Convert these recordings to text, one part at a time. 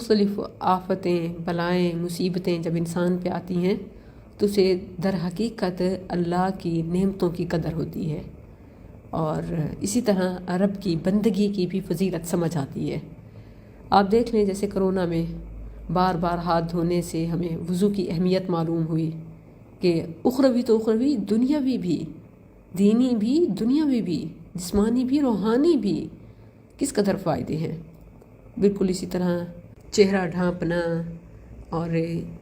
مختلف آفتیں، بلائیں، مصیبتیں جب انسان پہ آتی ہیں تو اسے در حقیقت اللہ کی نعمتوں کی قدر ہوتی ہے، اور اسی طرح رب کی بندگی کی بھی فضیلت سمجھ آتی ہے۔ آپ دیکھ لیں جیسے کرونا میں بار بار ہاتھ دھونے سے ہمیں وضو کی اہمیت معلوم ہوئی کہ اخروی تو اخروی، دنیاوی بھی، دینی بھی، دنیاوی بھی، جسمانی بھی، روحانی بھی کس قدر فائدے ہیں۔ بالکل اسی طرح چہرہ ڈھانپنا اور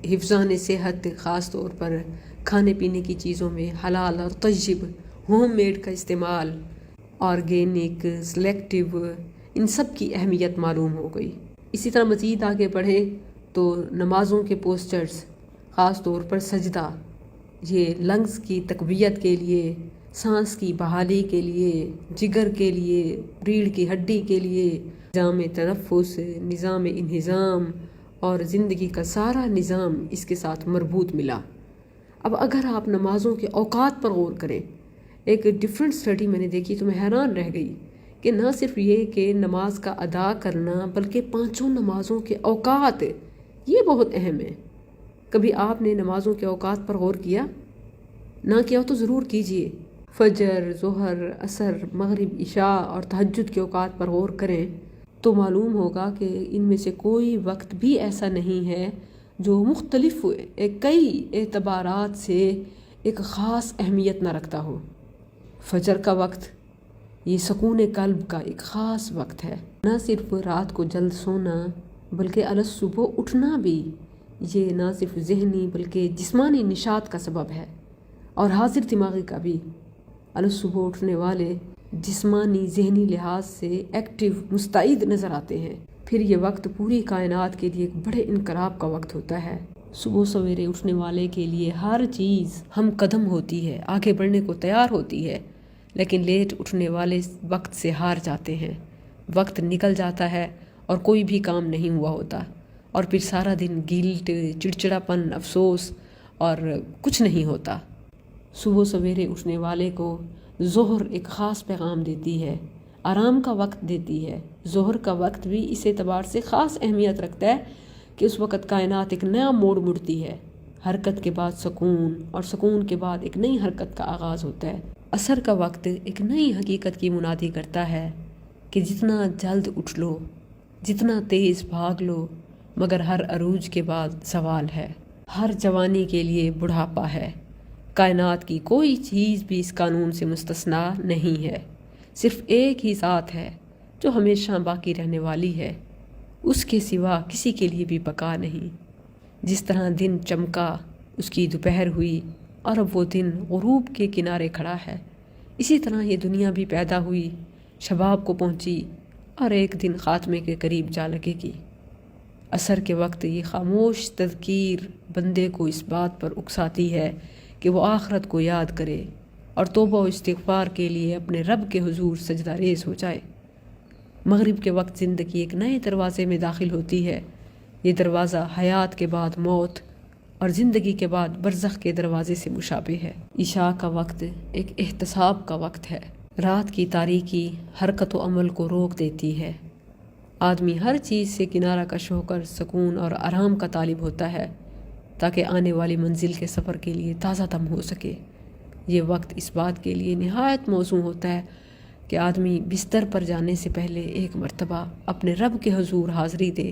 حفظان صحت، خاص طور پر کھانے پینے کی چیزوں میں حلال اور طیب ہوم میڈ کا استعمال، آرگینک، سلیکٹیو، ان سب کی اہمیت معلوم ہو گئی۔ اسی طرح مزید آگے بڑھیں تو نمازوں کے پوسچرز، خاص طور پر سجدہ، یہ لنگز کی تقویت کے لیے، سانس کی بحالی کے لیے، جگر کے لیے، ریڑھ کی ہڈی کے لیے، نظام تنفس، نظام انہضام اور زندگی کا سارا نظام اس کے ساتھ مربوط ملا۔ اب اگر آپ نمازوں کے اوقات پر غور کریں، ایک ڈیفرنٹ اسٹڈی میں نے دیکھی تو میں حیران رہ گئی کہ نہ صرف یہ کہ نماز کا ادا کرنا بلکہ پانچوں نمازوں کے اوقات یہ بہت اہم ہے۔ کبھی آپ نے نمازوں کے اوقات پر غور کیا؟ نہ کیا ہو تو ضرور کیجئے۔ فجر، ظہر، عصر، مغرب، عشاء اور تہجد کے اوقات پر غور کریں تو معلوم ہوگا کہ ان میں سے کوئی وقت بھی ایسا نہیں ہے جو مختلف کئی اعتبارات سے ایک خاص اہمیت نہ رکھتا ہو۔ فجر کا وقت یہ سکون قلب کا ایک خاص وقت ہے۔ نہ صرف رات کو جلد سونا بلکہ الگ صبح اٹھنا بھی یہ نہ صرف ذہنی بلکہ جسمانی نشاط کا سبب ہے، اور حاضر دماغی کا بھی۔ الگ صبح اٹھنے والے جسمانی ذہنی لحاظ سے ایکٹیو، مستعد نظر آتے ہیں۔ پھر یہ وقت پوری کائنات کے لیے ایک بڑے انقلاب کا وقت ہوتا ہے۔ صبح سویرے اٹھنے والے کے لیے ہر چیز ہم قدم ہوتی ہے، آگے بڑھنے کو تیار ہوتی ہے، لیکن لیٹ اٹھنے والے وقت سے ہار جاتے ہیں۔ وقت نکل جاتا ہے اور کوئی بھی کام نہیں ہوا ہوتا، اور پھر سارا دن گلٹ، چڑچڑاپن، افسوس اور کچھ نہیں ہوتا۔ صبح سویرے اٹھنے والے کو ظہر ایک خاص پیغام دیتی ہے، آرام کا وقت دیتی ہے۔ ظہر کا وقت بھی اس اعتبار سے خاص اہمیت رکھتا ہے کہ اس وقت کائنات ایک نیا موڑ مڑتی ہے، حرکت کے بعد سکون، اور سکون کے بعد ایک نئی حرکت کا آغاز ہوتا ہے۔ عصر کا وقت ایک نئی حقیقت کی منادی کرتا ہے کہ جتنا جلد اٹھ لو، جتنا تیز بھاگ لو، مگر ہر عروج کے بعد زوال ہے، ہر جوانی کے لیے بڑھاپا ہے۔ کائنات کی کوئی چیز بھی اس قانون سے مستثنا نہیں ہے، صرف ایک ہی ذات ہے جو ہمیشہ باقی رہنے والی ہے، اس کے سوا کسی کے لیے بھی بقا نہیں۔ جس طرح دن چمکا، اس کی دوپہر ہوئی، اور اب وہ دن غروب کے کنارے کھڑا ہے، اسی طرح یہ دنیا بھی پیدا ہوئی، شباب کو پہنچی، اور ایک دن خاتمے کے قریب جا لگے گی۔ عصر کے وقت یہ خاموش تذکیر بندے کو اس بات پر اکساتی ہے کہ وہ آخرت کو یاد کرے اور توبہ و استغفار کے لیے اپنے رب کے حضور سجدہ ریز ہو جائے۔ مغرب کے وقت زندگی ایک نئے دروازے میں داخل ہوتی ہے۔ یہ دروازہ حیات کے بعد موت اور زندگی کے بعد برزخ کے دروازے سے مشابہ ہے۔ عشاء کا وقت ایک احتساب کا وقت ہے۔ رات کی تاریکی حرکت و عمل کو روک دیتی ہے۔ آدمی ہر چیز سے کنارہ کش ہو کر سکون اور آرام کا طالب ہوتا ہے تاکہ آنے والی منزل کے سفر کے لیے تازہ دم ہو سکے۔ یہ وقت اس بات کے لیے نہایت موزوں ہوتا ہے کہ آدمی بستر پر جانے سے پہلے ایک مرتبہ اپنے رب کے حضور حاضری دے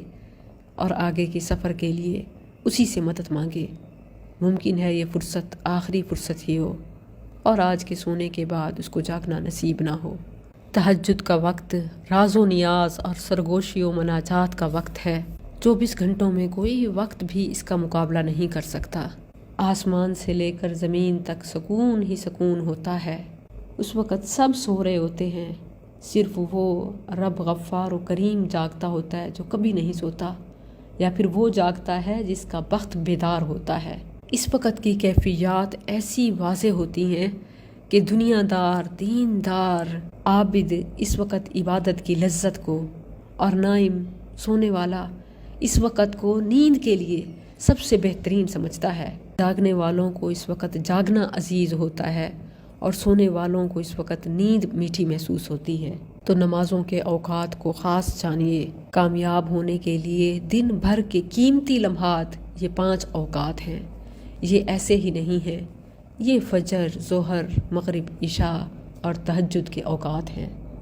اور آگے کے سفر کے لیے اسی سے مدد مانگے۔ ممکن ہے یہ فرصت آخری فرصت ہی ہو، اور آج کے سونے کے بعد اس کو جاگنا نصیب نہ ہو۔ تہجد کا وقت راز و نیاز اور سرگوشی و مناجات کا وقت ہے۔ 24 گھنٹوں میں کوئی وقت بھی اس کا مقابلہ نہیں کر سکتا۔ آسمان سے لے کر زمین تک سکون ہی سکون ہوتا ہے۔ اس وقت سب سو رہے ہوتے ہیں، صرف وہ رب غفار و کریم جاگتا ہوتا ہے جو کبھی نہیں سوتا، یا پھر وہ جاگتا ہے جس کا بخت بیدار ہوتا ہے۔ اس وقت کی کیفیات ایسی واضح ہوتی ہیں کہ دنیا دار، دین دار، عابد اس وقت عبادت کی لذت کو، اور نائم، سونے والا، اس وقت کو نیند کے لیے سب سے بہترین سمجھتا ہے۔ جاگنے والوں کو اس وقت جاگنا عزیز ہوتا ہے، اور سونے والوں کو اس وقت نیند میٹھی محسوس ہوتی ہے۔ تو نمازوں کے اوقات کو خاص جانیے۔ کامیاب ہونے کے لیے دن بھر کے قیمتی لمحات یہ 5 اوقات ہیں۔ یہ ایسے ہی نہیں ہیں، یہ فجر، ظہر، مغرب، عشاء اور تہجد کے اوقات ہیں۔